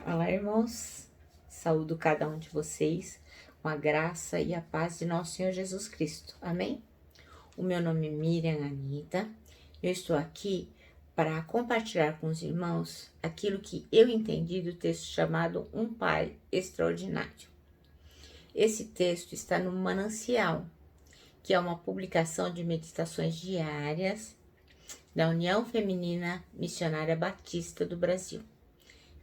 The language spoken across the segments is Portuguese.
Olá, irmãos. Saúdo cada um de vocês com a graça e a paz de nosso Senhor Jesus Cristo. Amém? O meu nome é Miriam Anita. Eu estou aqui para compartilhar com os irmãos aquilo que eu entendi do texto chamado Um Pai Extraordinário. Esse texto está no Manancial, que é uma publicação de meditações diárias da União Feminina Missionária Batista do Brasil.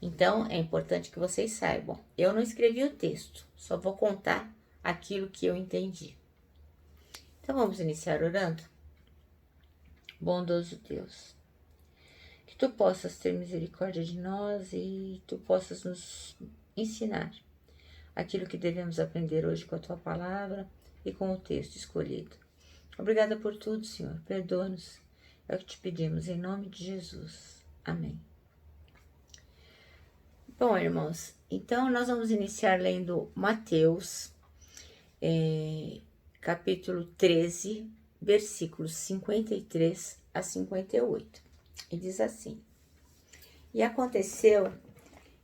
Então, é importante que vocês saibam, eu não escrevi o texto, só vou contar aquilo que eu entendi. Então, vamos iniciar orando? Bondoso Deus, que Tu possas ter misericórdia de nós e Tu possas nos ensinar aquilo que devemos aprender hoje com a Tua Palavra e com o texto escolhido. Obrigada por tudo, Senhor, perdoa-nos, é o que Te pedimos, em nome de Jesus. Amém. Bom, irmãos, então nós vamos iniciar lendo Mateus, capítulo 13, versículos 53 a 58. E diz assim: E aconteceu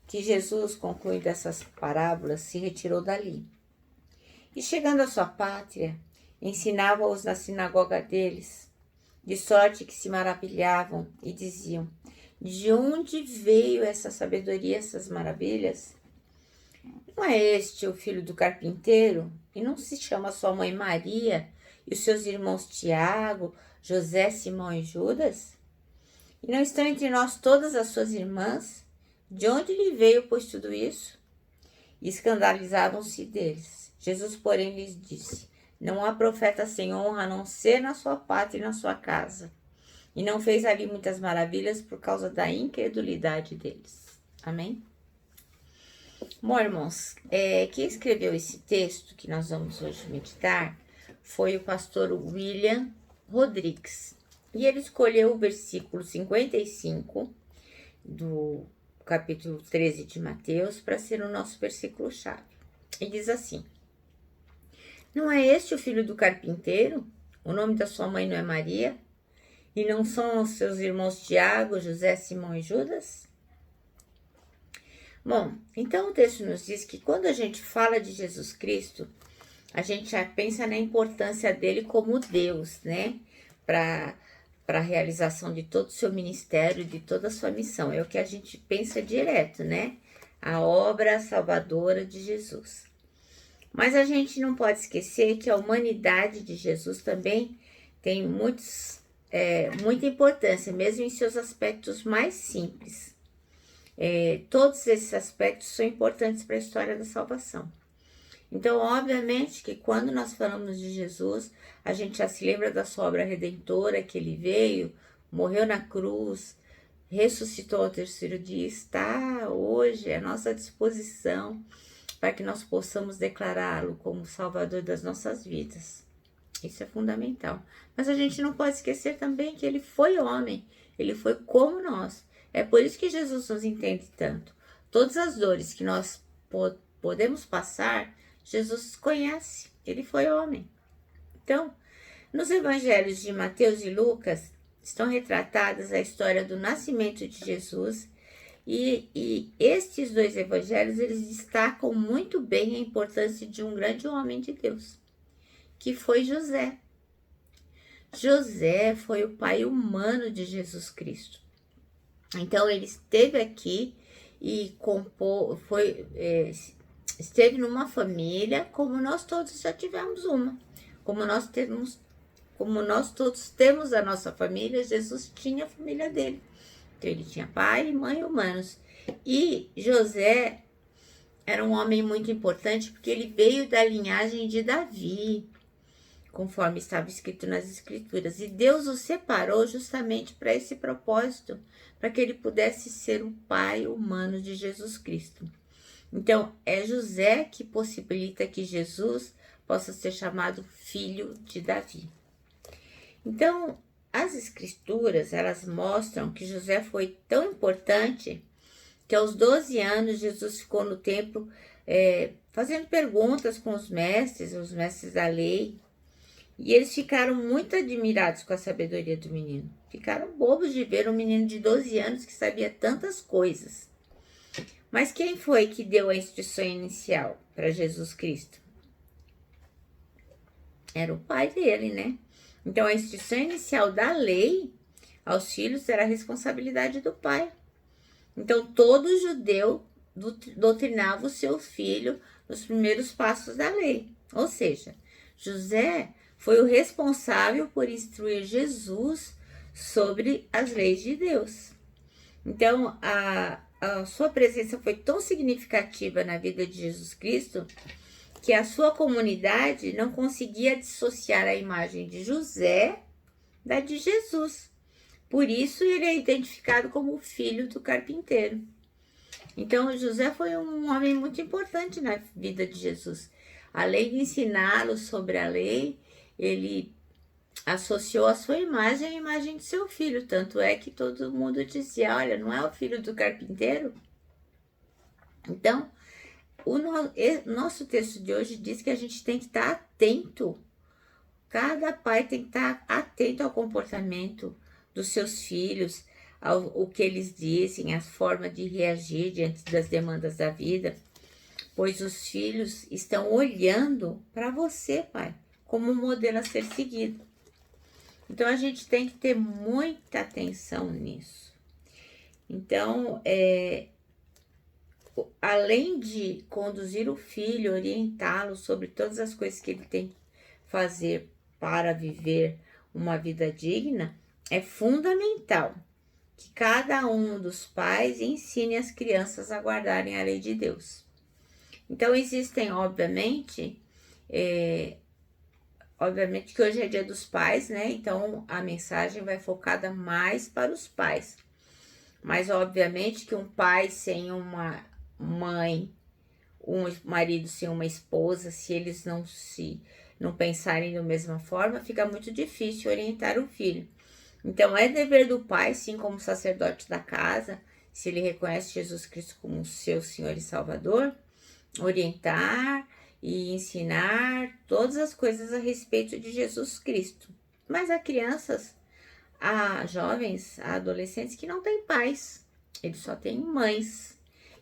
que Jesus, concluindo essas parábolas, se retirou dali. E chegando à sua pátria, ensinava-os na sinagoga deles, de sorte que se maravilhavam e diziam: De onde veio essa sabedoria, essas maravilhas? Não é este o filho do carpinteiro? E não se chama sua mãe Maria e os seus irmãos Tiago, José, Simão e Judas? E não estão entre nós todas as suas irmãs? De onde lhe veio, pois, tudo isso? E escandalizavam-se deles. Jesus, porém, lhes disse: Não há profeta sem honra a não ser na sua pátria e na sua casa. E não fez ali muitas maravilhas por causa da incredulidade deles. Amém? Bom, irmãos, quem escreveu esse texto que nós vamos hoje meditar foi o pastor William Rodrigues. E ele escolheu o versículo 55 do capítulo 13 de Mateus para ser o nosso versículo-chave. E diz assim: Não é este o filho do carpinteiro? O nome da sua mãe não é Maria? E não são os seus irmãos Tiago, José, Simão e Judas? Bom, então o texto nos diz que quando a gente fala de Jesus Cristo, a gente já pensa na importância dele como Deus, né? Para a realização de todo o seu ministério, de toda a sua missão. É o que a gente pensa direto, né? A obra salvadora de Jesus. Mas a gente não pode esquecer que a humanidade de Jesus também tem muita importância, mesmo em seus aspectos mais simples. Todos esses aspectos são importantes para a história da salvação. Então, obviamente que quando nós falamos de Jesus, a gente já se lembra da sua obra redentora, que ele veio, morreu na cruz, ressuscitou ao terceiro dia, está hoje à nossa disposição para que nós possamos declará-lo como Salvador das nossas vidas. Isso é fundamental. Mas a gente não pode esquecer também que ele foi homem, ele foi como nós. É por isso que Jesus nos entende tanto. Todas as dores que nós podemos passar, Jesus conhece, ele foi homem. Então, nos evangelhos de Mateus e Lucas, estão retratadas a história do nascimento de Jesus e estes dois evangelhos, eles destacam muito bem a importância de um grande homem de Deus, que foi José. José foi o pai humano de Jesus Cristo. Então, ele esteve aqui e esteve numa família como nós todos já tivemos uma. Como nós todos temos a nossa família, Jesus tinha a família dele. Então, ele tinha pai e mãe humanos. E José era um homem muito importante porque ele veio da linhagem de Davi, conforme estava escrito nas Escrituras. E Deus o separou justamente para esse propósito, para que ele pudesse ser o pai humano de Jesus Cristo. Então, é José que possibilita que Jesus possa ser chamado filho de Davi. Então, as Escrituras, elas mostram que José foi tão importante que aos 12 anos Jesus ficou no templo fazendo perguntas com os mestres da lei, e eles ficaram muito admirados com a sabedoria do menino. Ficaram bobos de ver um menino de 12 anos que sabia tantas coisas. Mas quem foi que deu a instrução inicial para Jesus Cristo? Era o pai dele, né? Então, a instrução inicial da lei aos filhos era a responsabilidade do pai. Então, todo judeu doutrinava o seu filho nos primeiros passos da lei. Ou seja, José foi o responsável por instruir Jesus sobre as leis de Deus. Então, a sua presença foi tão significativa na vida de Jesus Cristo que a sua comunidade não conseguia dissociar a imagem de José da de Jesus. Por isso, ele é identificado como o filho do carpinteiro. Então, José foi um homem muito importante na vida de Jesus. Além de ensiná-lo sobre a lei, ele associou a sua imagem à imagem de seu filho. Tanto é que todo mundo dizia, olha, não é o filho do carpinteiro? Então, o nosso texto de hoje diz que a gente tem que estar atento. Cada pai tem que estar atento ao comportamento dos seus filhos, ao que eles dizem, a forma de reagir diante das demandas da vida, pois os filhos estão olhando para você, pai, como um modelo a ser seguido. Então, a gente tem que ter muita atenção nisso. Então, além de conduzir o filho, orientá-lo sobre todas as coisas que ele tem que fazer para viver uma vida digna, é fundamental que cada um dos pais ensine as crianças a guardarem a lei de Deus. Então, existem, obviamente que hoje é dia dos pais, né? Então, a mensagem vai focada mais para os pais. Mas, obviamente, que um pai sem uma mãe, um marido sem uma esposa, se eles não pensarem da mesma forma, fica muito difícil orientar o filho. Então, é dever do pai, sim, como sacerdote da casa, se ele reconhece Jesus Cristo como seu Senhor e Salvador, orientar e ensinar todas as coisas a respeito de Jesus Cristo. Mas há crianças, há jovens, há adolescentes que não têm pais, eles só têm mães.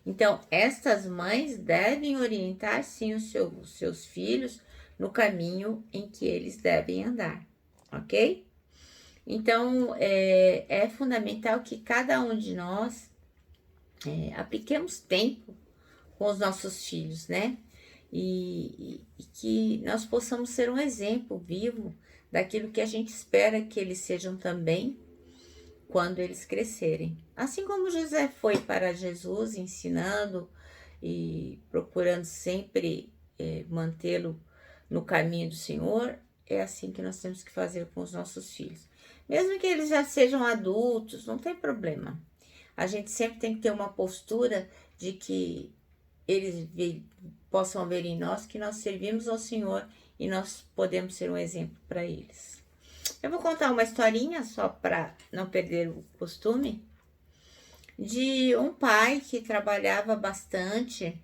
Então, estas mães devem orientar, sim, os seus filhos no caminho em que eles devem andar, ok? Então, é fundamental que cada um de nós apliquemos tempo com os nossos filhos, né? E que nós possamos ser um exemplo vivo daquilo que a gente espera que eles sejam também quando eles crescerem. Assim como José foi para Jesus, ensinando e procurando sempre mantê-lo no caminho do Senhor, é assim que nós temos que fazer com os nossos filhos. Mesmo que eles já sejam adultos, não tem problema. A gente sempre tem que ter uma postura de que eles possam ver em nós que nós servimos ao Senhor e nós podemos ser um exemplo para eles. Eu vou contar uma historinha, só para não perder o costume, de um pai que trabalhava bastante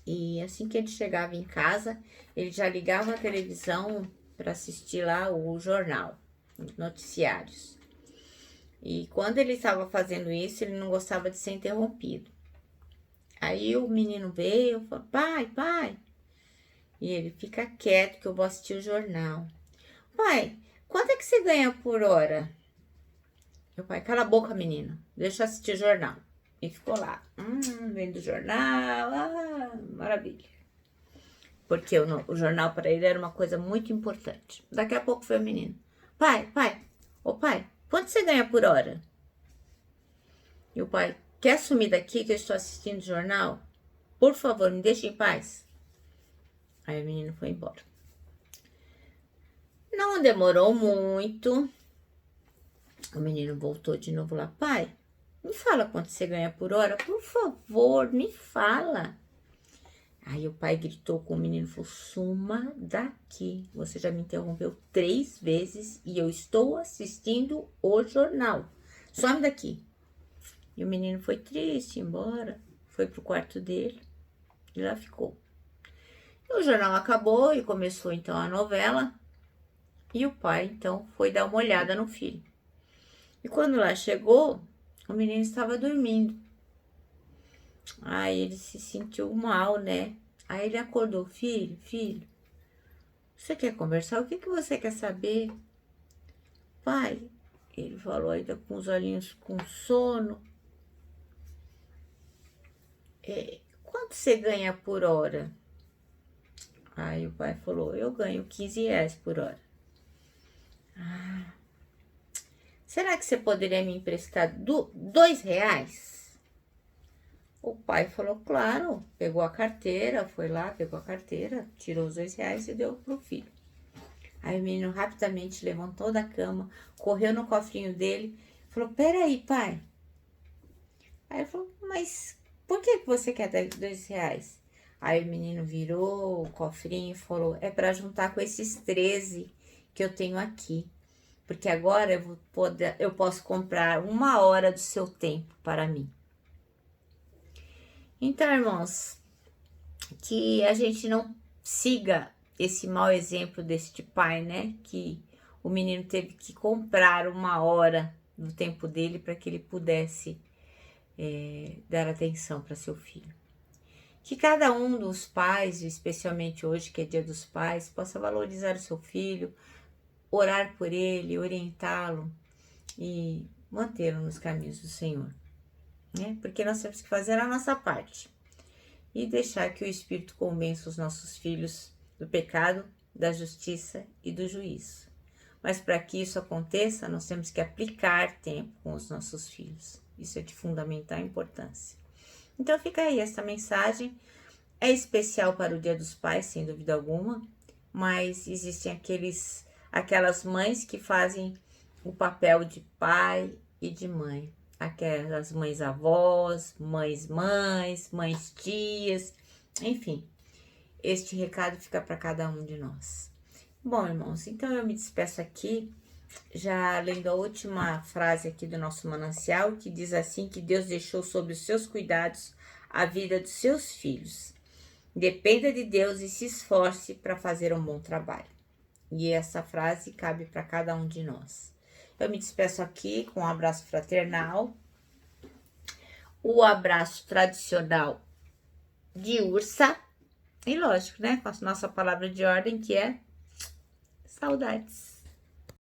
e assim que ele chegava em casa, ele já ligava a televisão para assistir lá o jornal, os noticiários. E quando ele estava fazendo isso, ele não gostava de ser interrompido. Aí o menino veio e falou, pai. E ele, fica quieto que eu vou assistir o jornal. Pai, quanto é que você ganha por hora? Meu pai, cala a boca, menino, deixa eu assistir o jornal. E ficou lá, vendo o jornal, maravilha. Porque o jornal para ele era uma coisa muito importante. Daqui a pouco foi o menino. Pai, quanto você ganha por hora? E o pai, quer sumir daqui que eu estou assistindo o jornal? Por favor, me deixe em paz. Aí o menino foi embora. Não demorou muito. O menino voltou de novo lá. Pai, me fala quanto você ganha por hora? Por favor, me fala. Aí o pai gritou com o menino e falou, suma daqui. Você já me interrompeu 3 vezes e eu estou assistindo o jornal. Some daqui. E o menino foi triste, embora. Foi pro quarto dele e lá ficou. E o jornal acabou e começou então a novela. E o pai então foi dar uma olhada no filho. E quando lá chegou, o menino estava dormindo. Aí ele se sentiu mal, né? Aí ele acordou, filho, você quer conversar? O que você quer saber? Pai, ele falou ainda com os olhinhos com sono. Quanto você ganha por hora? Aí o pai falou, eu ganho 15 reais por hora. Será que você poderia me emprestar 2 reais? O pai falou, claro. Pegou a carteira, foi lá, pegou a carteira, tirou os 2 reais e deu pro filho. Aí o menino rapidamente levantou da cama, correu no cofrinho dele, falou, peraí, pai. Aí ele falou, mas por que você quer dar 2 reais? Aí o menino virou o cofrinho e falou, é para juntar com esses 13 que eu tenho aqui. Porque agora eu posso comprar 1 hora do seu tempo para mim. Então, irmãos, que a gente não siga esse mau exemplo deste pai, né? Que o menino teve que comprar 1 hora do tempo dele para que ele pudesse dar atenção para seu filho. Que cada um dos pais, especialmente hoje que é Dia dos Pais, possa valorizar o seu filho, orar por ele, orientá-lo e mantê-lo nos caminhos do Senhor, né? Porque nós temos que fazer a nossa parte e deixar que o Espírito convença os nossos filhos do pecado, da justiça e do juízo. Mas para que isso aconteça, nós temos que aplicar tempo com os nossos filhos. Isso é de fundamental importância. Então fica aí essa mensagem. É especial para o Dia dos Pais, sem dúvida alguma, mas existem aquelas mães que fazem o papel de pai e de mãe. Aquelas mães avós, mães tias, enfim. Este recado fica para cada um de nós. Bom, irmãos, então eu me despeço aqui, já lendo a última frase aqui do nosso manancial, que diz assim, que Deus deixou sob os seus cuidados a vida dos seus filhos. Dependa de Deus e se esforce para fazer um bom trabalho. E essa frase cabe para cada um de nós. Eu me despeço aqui com um abraço fraternal, o abraço tradicional de ursa, e lógico, né, com a nossa palavra de ordem, que é saudades.